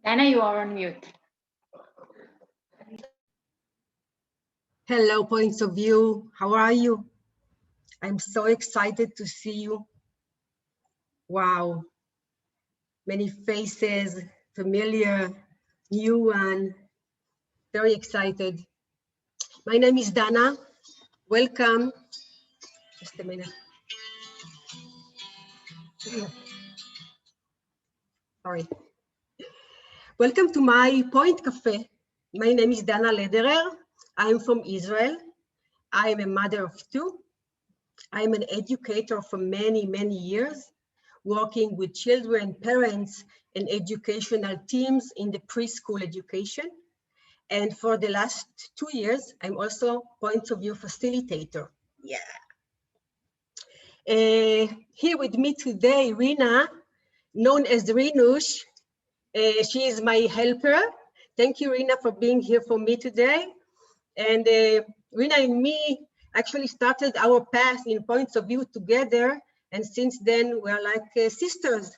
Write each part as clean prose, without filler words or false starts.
Anna, you are on mute. Hello, Points of View. How are you? I'm so excited to see you. Wow. Many faces, familiar, new one. Very excited. My name is Dana. Welcome. Just a minute. Sorry. Welcome to my Point Cafe. My name is Dana Lederer. I'm from Israel. I am a mother of two. I'm an educator for many, many years, working with children, parents, and educational teams in the preschool education. And for the last 2 years, I'm also Point of View facilitator. Yeah. Here with me today, Rina, known as Rinush. She is my helper. Thank you, Rina, for being here for me today. And Rina and me actually started our path in Points of View together. And since then, we're like sisters.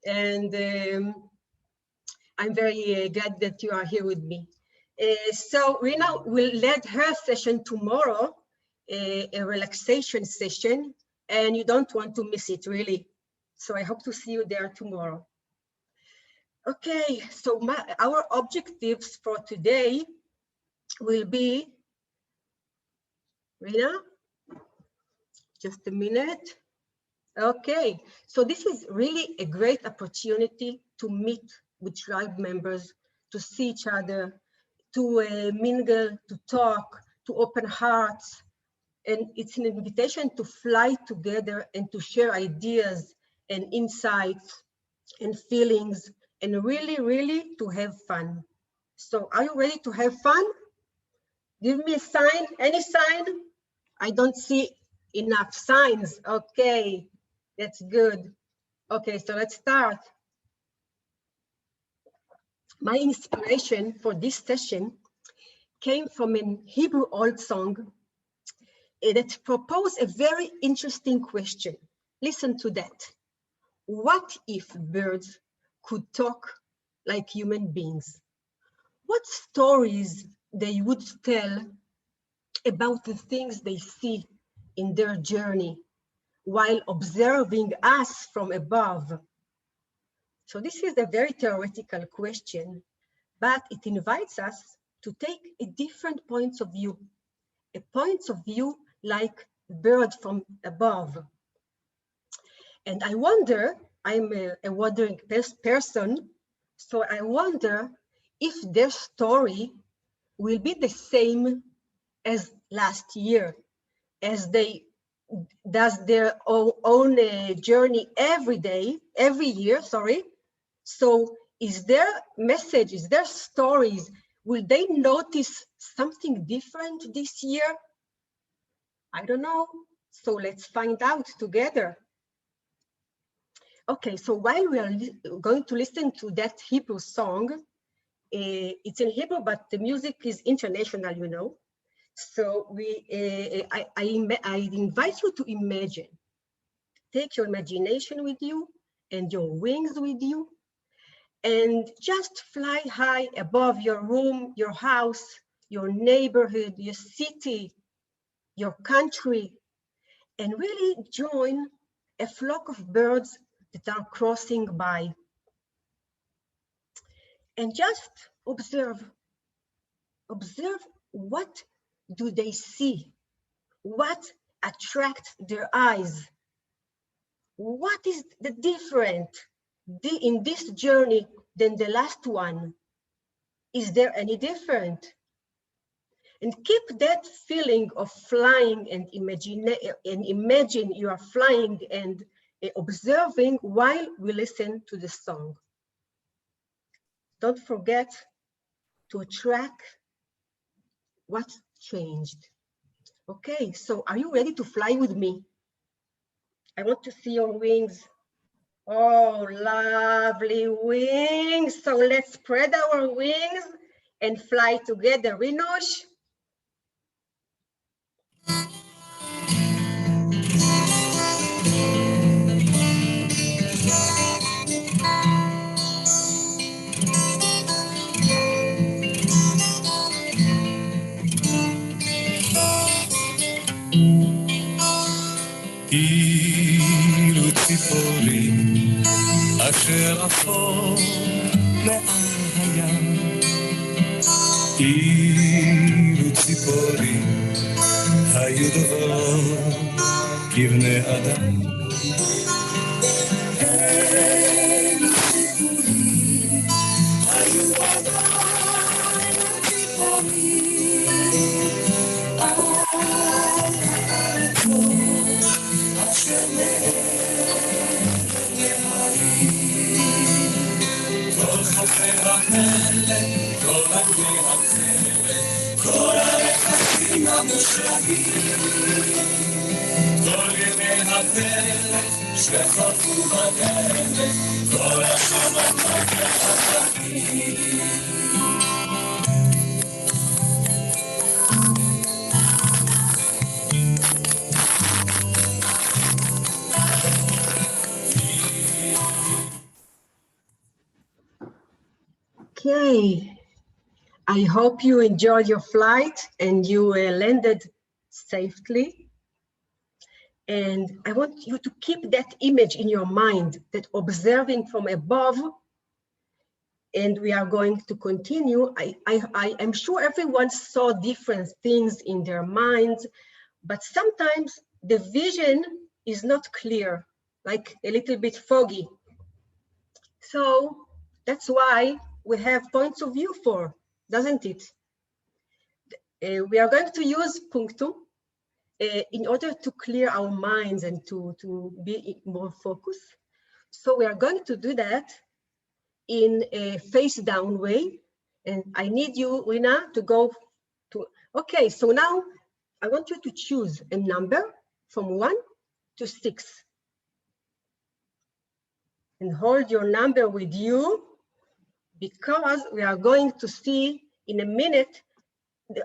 And I'm very glad that you are here with me. So Rina will lead her session tomorrow, a relaxation session, and you don't want to miss it, really. So I hope to see you there tomorrow. Okay, so our objectives for today will be, Rina, just a minute. Okay, so this is really a great opportunity to meet with tribe members, to see each other, to mingle, to talk, to open hearts. And it's an invitation to fly together and to share ideas and insights and feelings and really, really to have fun. So are you ready to have fun? Give me a sign, any sign? I don't see enough signs. Okay, that's good. Okay, so let's start. My inspiration for this session came from an Hebrew old song that proposed a very interesting question. Listen to that. What if birds could talk like human beings? What stories they would tell about the things they see in their journey while observing us from above? So this is a very theoretical question, but it invites us to take a different point of view, a point of view like bird from above. And I wonder, I'm a wandering person, so I wonder if their story will be the same as last year, as they does their own journey every year, sorry. So is their message, is their stories, will they notice something different this year? I don't know. So let's find out together. Okay, so while we are going to listen to that Hebrew song, it's in Hebrew, but the music is international, you know. So I invite you to imagine. Take your imagination with you and your wings with you, and just fly high above your room, your house, your neighborhood, your city, your country, and really join a flock of birds that are crossing by. And just observe what do they see? What attracts their eyes? What is the different in this journey than the last one? Is there any different? And keep that feeling of flying and imagine you are flying and observing while we listen to the song. Don't forget to track what changed. Okay, so are you ready to fly with me? I want to see your wings. Oh, lovely wings. So let's spread our wings and fly together. Rinush? אילו ציפורים אשר עפות מעל הים, אילו ציפורים היו דוברות כבני אדם. אילו ציפורים היו עדיין ציפורים על הארצות אשר מהרים. כל חופי המלך, כל ענבי הצלת, כל הרכסים המושלגים, כל ימי הפלך שחלפו בדרך, כל השבתות והחגים. Okay, I hope you enjoyed your flight and you landed safely. And I want you to keep that image in your mind, that observing from above. And we are going to continue. I'm sure everyone saw different things in their minds, but sometimes the vision is not clear, like a little bit foggy. So that's why we have points of view for, doesn't it? We are going to use punctum in order to clear our minds and to be more focused. So we are going to do that in a face down way. And I need you, Rina, to go to, okay, so now I want you to choose a number from 1 to 6. And hold your number with you, because we are going to see in a minute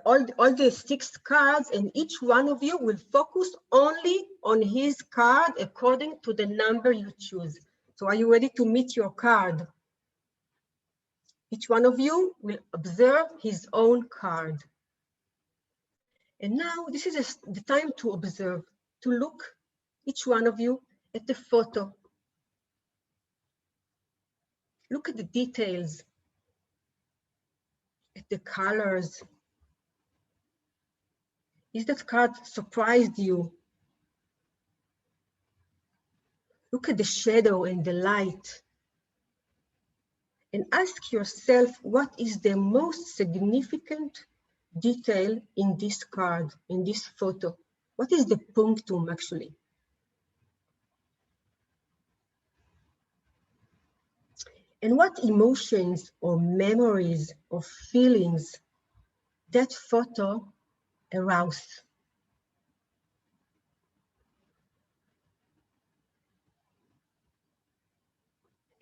all the 6 cards, and each one of you will focus only on his card according to the number you choose. So are you ready to meet your card? Each one of you will observe his own card. And now this is the time to observe, to look, each one of you, at the photo. Look at the details, at the colors. Is that card surprised you? Look at the shadow and the light. And ask yourself, what is the most significant detail in this card, in this photo? What is the punctum actually? And what emotions or memories or feelings that photo aroused?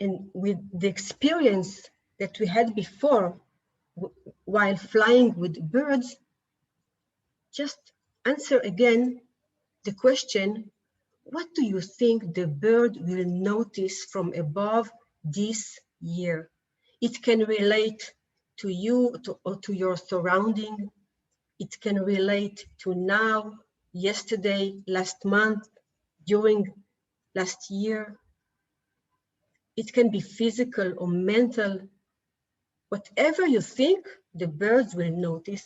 And with the experience that we had before while flying with birds, just answer again the question, what do you think the bird will notice from above this year? It can relate to you or to your surrounding. It can relate to now, yesterday, last month, during last year. It can be physical or mental. Whatever you think, the birds will notice.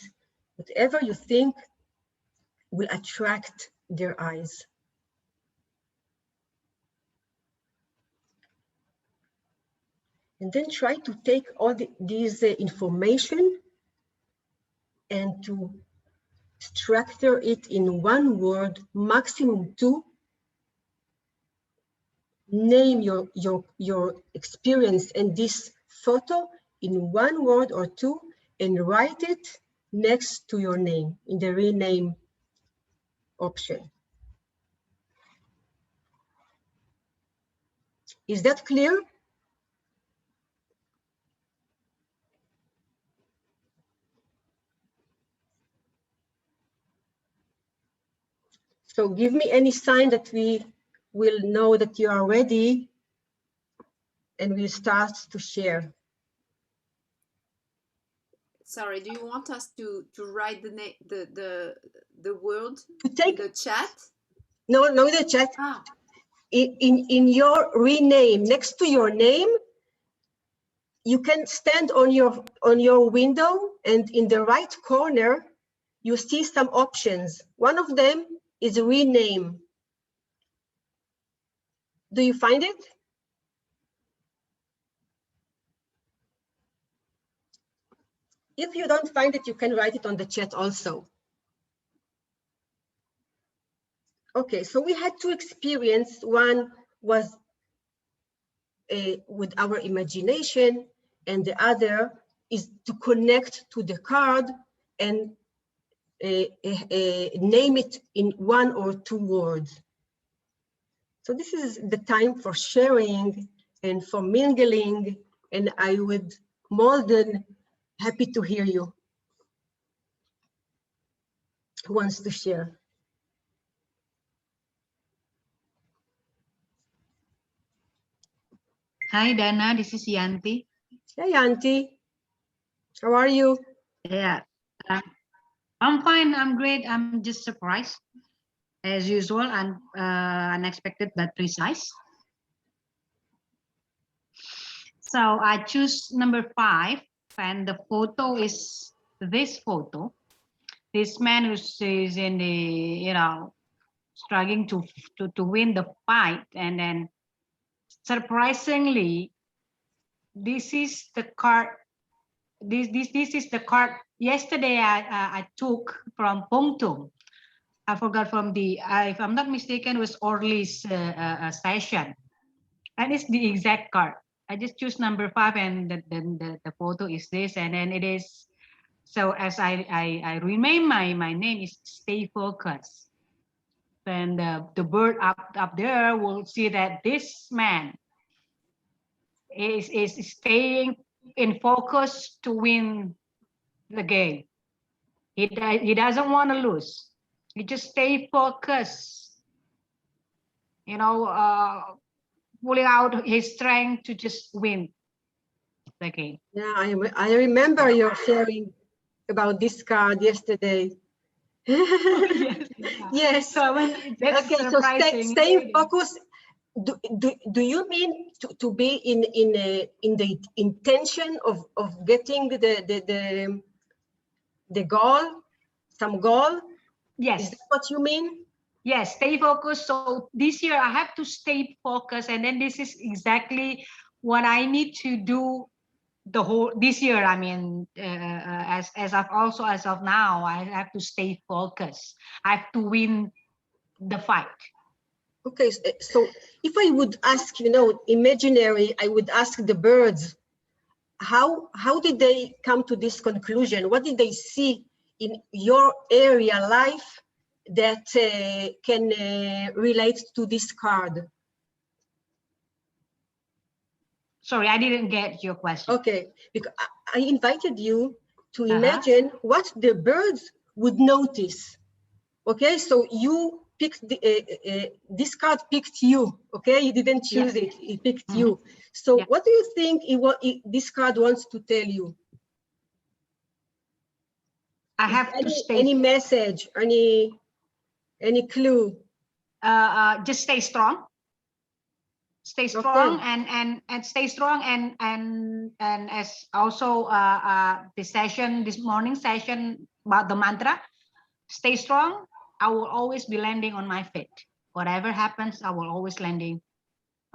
Whatever you think will attract their eyes. And then try to take all these information and to structure it in one word, maximum 2. Name your experience in this photo in 1 word or 2, and write it next to your name in the rename option. Is that clear? So give me any sign that we will know that you are ready, and we'll start to share. Sorry, do you want us to write the word To take in the chat? No, in the chat. Ah, In your rename, next to your name, you can stand on your window, and in the right corner, you see some options. One of them is rename. Do you find it? If you don't find it, you can write it on the chat also. Okay, so we had two experiences. One was with our imagination, and the other is to connect to the card and name it in one or two words. So this is the time for sharing and for mingling, and I would more than happy to hear you. Who wants to share? Hi, Dana. This is Yanti. Hey, Auntie. How are you? Yeah, I'm fine. I'm great. I'm just surprised, as usual, and unexpected but precise. So I choose number 5, and the photo is this photo. This man who is in the, struggling to win the fight, and then surprisingly, this is the card. This is the card yesterday I took from Pongtung. I forgot from the, if I'm not mistaken, it was Orly's session, and it's the exact card. I just choose number 5, and then the photo is this, and then it is. So as I remain, my name is Stay Focused. Then the bird up there will see that this man is staying in focus to win the game. He doesn't want to lose. He just stay focused. Pulling out his strength to just win the game. Yeah, I remember your sharing about this card yesterday. Yes. Yes. So that's Okay, so surprising. staying focused. Do you mean to be in the intention of getting the goal, some goal? Yes. Is that what you mean? Yes, stay focused. So this year I have to stay focused, and then this is exactly what I need to do the whole this year. I mean, as of now, I have to stay focused. I have to win the fight. Okay, so if I would ask, imaginary, I would ask the birds, how did they come to this conclusion? What did they see in your area life that can relate to this card? Sorry, I didn't get your question. Okay, because I invited you to imagine what the birds would notice. Okay, so you picked this card picked you. Okay, you didn't choose it; it picked you. So, what do you think this card wants to tell you? I have to stay. Any message? Any clue? Just stay strong. Stay strong, okay. and stay strong, and as also this morning session about the mantra, stay strong. I will always be landing on my feet. Whatever happens, I will always landing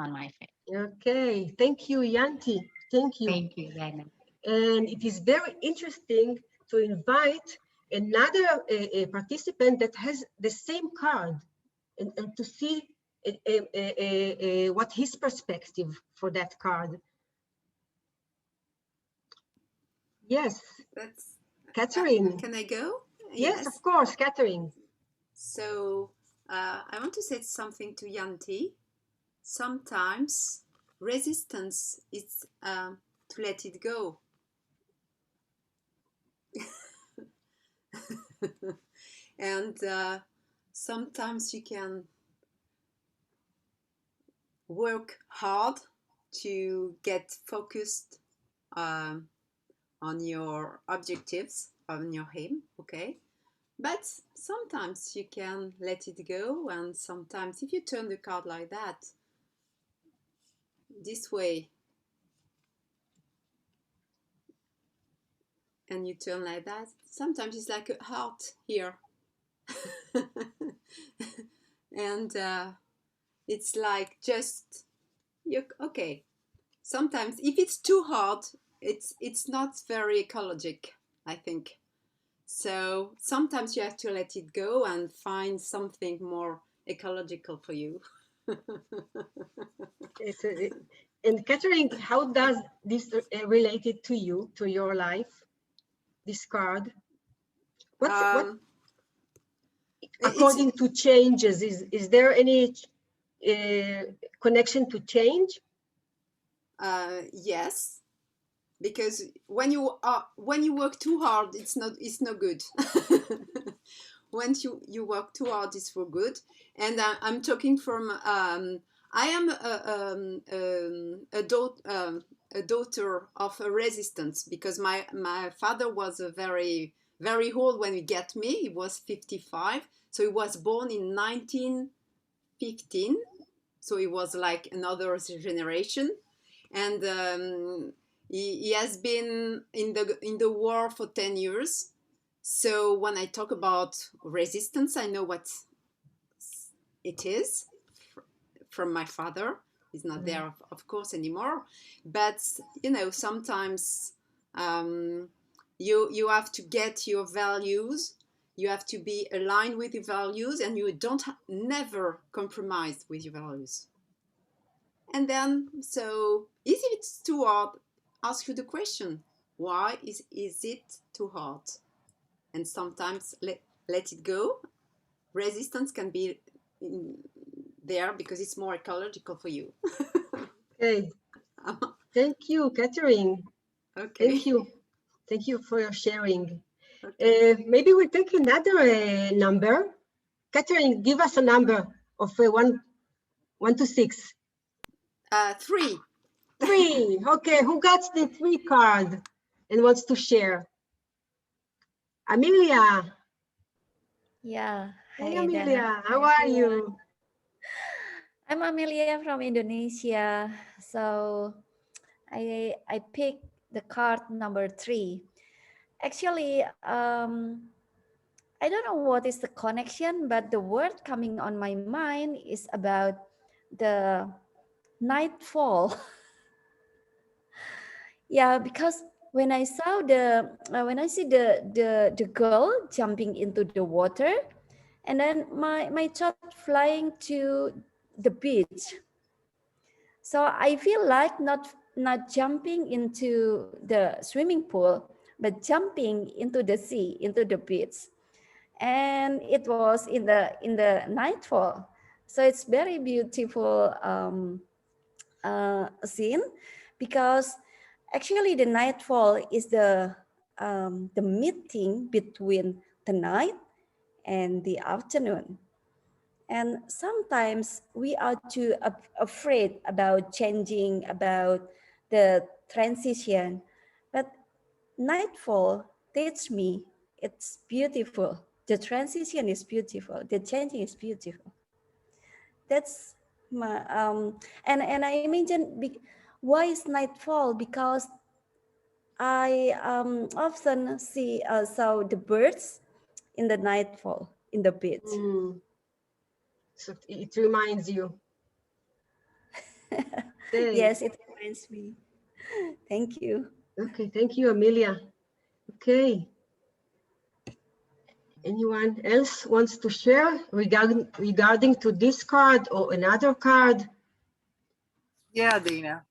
on my feet. Okay, thank you, Yanti. Thank you. Thank you, Dana. And it is very interesting to invite another participant that has the same card and to see what his perspective for that card. Yes. that's Catherine. can I go? Yes, of course, Catherine. So I want to say something to Yanti. Sometimes resistance is to let it go. And sometimes you can work hard to get focused on your objectives, on your aim, okay? But sometimes you can let it go, and sometimes if you turn the card like that, this way, and you turn like that, sometimes it's like a heart here. And it's like just, okay. Sometimes if it's too hard, it's not very ecologic, I think. So sometimes you have to let it go and find something more ecological for you. And Catherine, how does this related to you, to your life, this card? What according to changes, is there any connection to change? Yes, because when you work too hard, it's no good. When you work too hard, it's for good. And I'm talking from I am a daughter of a resistance, because my father was a very old when he got me. He was 55, so he was born in 1915, so he was like another generation. And he has been in the war for 10 years. So when I talk about resistance, I know what it is from my father. He's not there, of course, anymore. But sometimes you have to get your values. You have to be aligned with your values, and you don't never compromise with your values. And then, so if it's too hard, ask you the question, why is it too hard? And sometimes let it go. Resistance can be there because it's more ecological for you. Okay. Thank you, Catherine. Okay. Thank you for your sharing. Okay. Maybe we'll take another number. Catherine, give us a number of 1 to 6. 3. 3. Okay, who got the 3 card and wants to share? Amelia. Yeah. Hey, Hi, Amelia. Dana. How are you? I'm Amelia from Indonesia. So I picked the card number 3. Actually, I don't know what is the connection, but the word coming on my mind is about the nightfall. Yeah, because when I saw when I see the girl jumping into the water, and then my thought flying to the beach. So I feel like not jumping into the swimming pool, but jumping into the sea, into the beach. And it was in the nightfall. So it's very beautiful scene, because actually the nightfall is the meeting between the night and the afternoon. And sometimes we are too afraid about changing, about the transition. But nightfall teach me it's beautiful. The transition is beautiful. The changing is beautiful. That's my and I imagine why is nightfall? Because I often saw the birds in the nightfall in the beach. So it reminds you. Okay. Yes, it reminds me. Thank you. Okay, thank you, Amelia. Okay. Anyone else wants to share regarding to this card or another card? Yeah, Dana.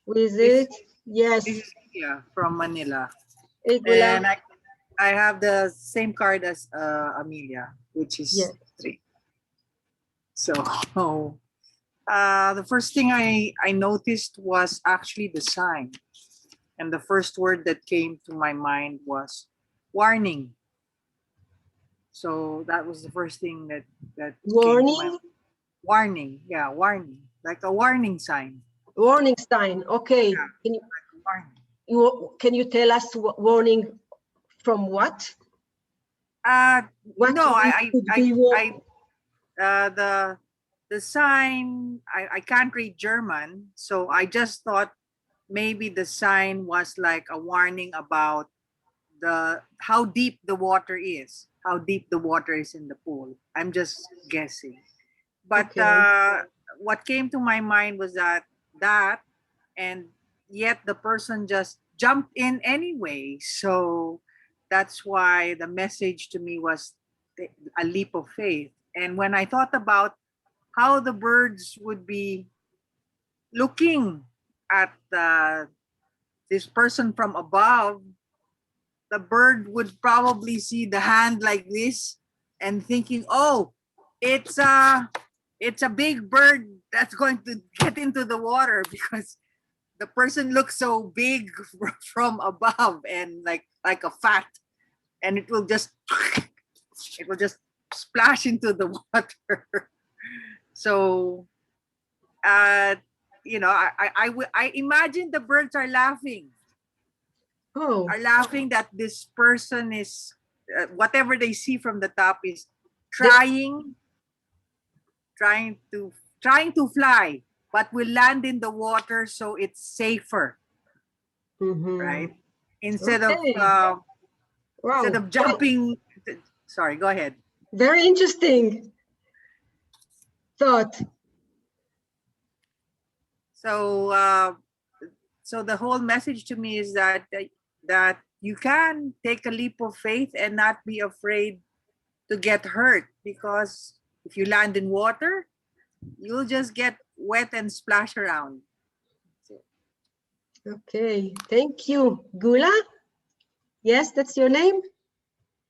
With it? Yes. This is from Manila. Hey, And I have the same card as Amelia, which is 3. So the first thing I noticed was actually the sign. And the first word that came to my mind was warning. So that was the first thing that warning? Came to my mind. Warning, yeah, warning. Like a warning sign. Warning sign, okay. Yeah, Can, like a warning. Can you tell us warning from what? warning. Warning sign. Like a warning sign. Yeah, like a warning sign. Okay. Can you tell us warning from what? Warning sign, okay. Can you tell us warning from what? Warning sign, okay. Can you tell us warning from what? Warning sign, okay. Can you tell us warning What No, could be the sign, I can't read German, so I just thought maybe the sign was like a warning about how deep the water is, in the pool. I'm just guessing. But okay. what came to my mind was that, and yet the person just jumped in anyway. So that's why the message to me was a leap of faith. And when I thought about how the birds would be looking at this person from above, the bird would probably see the hand like this and thinking, "Oh, it's a big bird that's going to get into the water," because the person looks so big from above and like a fat, and it will just splash into the water. So I imagine the birds are laughing Oh, that this person is whatever they see from the top is the, trying trying to fly, but will land in the water so it's safer, mhm. right? Instead of Okay. Wow. jumping. Sorry, go ahead. Very interesting thought. So so the whole message to me is that you can take a leap of faith and not be afraid to get hurt, because if you land in water, you'll just get wet and splash around. Okay. Thank you. Gula? Yes, that's your name?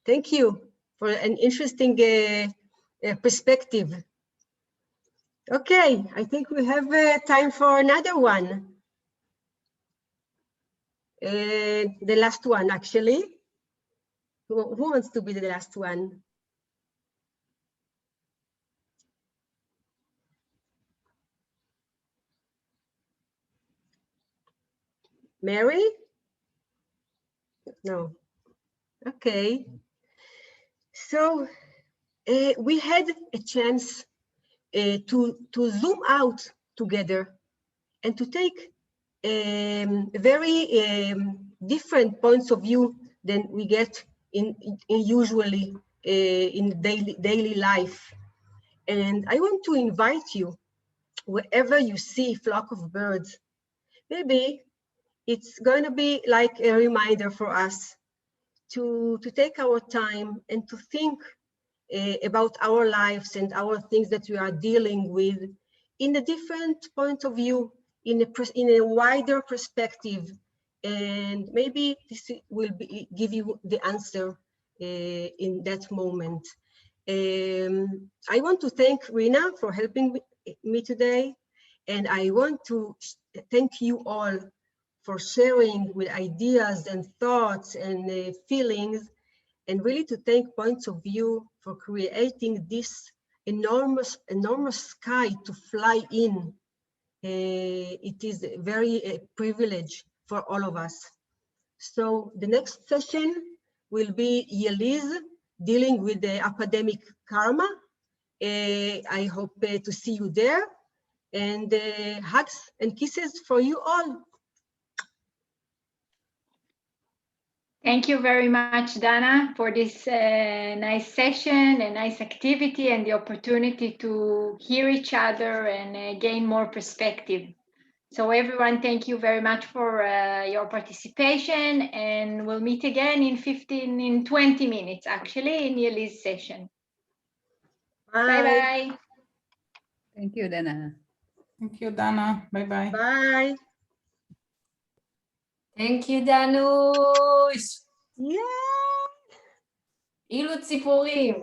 Thank you for an interesting perspective. Okay, I think we have time for another one. The last one, actually. Who wants to be the last one? Mary? No. Okay. So we had a chance to zoom out together and to take very different points of view than we get in usually in daily life. And I want to invite you, wherever you see a flock of birds, maybe it's going to be like a reminder for us to take our time and to think about our lives and our things that we are dealing with in a different point of view, in a wider perspective, and maybe this will give you the answer in that moment. I want to thank Rina for helping me today, and I want to thank you all for sharing with ideas and thoughts and feelings, and really to thank Points of View for creating this enormous sky to fly in. It is a very privilege for all of us. So the next session will be Yeliz dealing with the academic karma. I hope to see you there, and hugs and kisses for you all. Thank you very much, Dana, for this nice session and nice activity and the opportunity to hear each other and gain more perspective. So everyone, thank you very much for your participation, and we'll meet again in 20 minutes, actually, in Yeli's session. Bye-bye. Thank you, Dana. Thank you, Dana. Bye-bye. Bye. Thank you, Danush. Yeah. אילו ציפורים.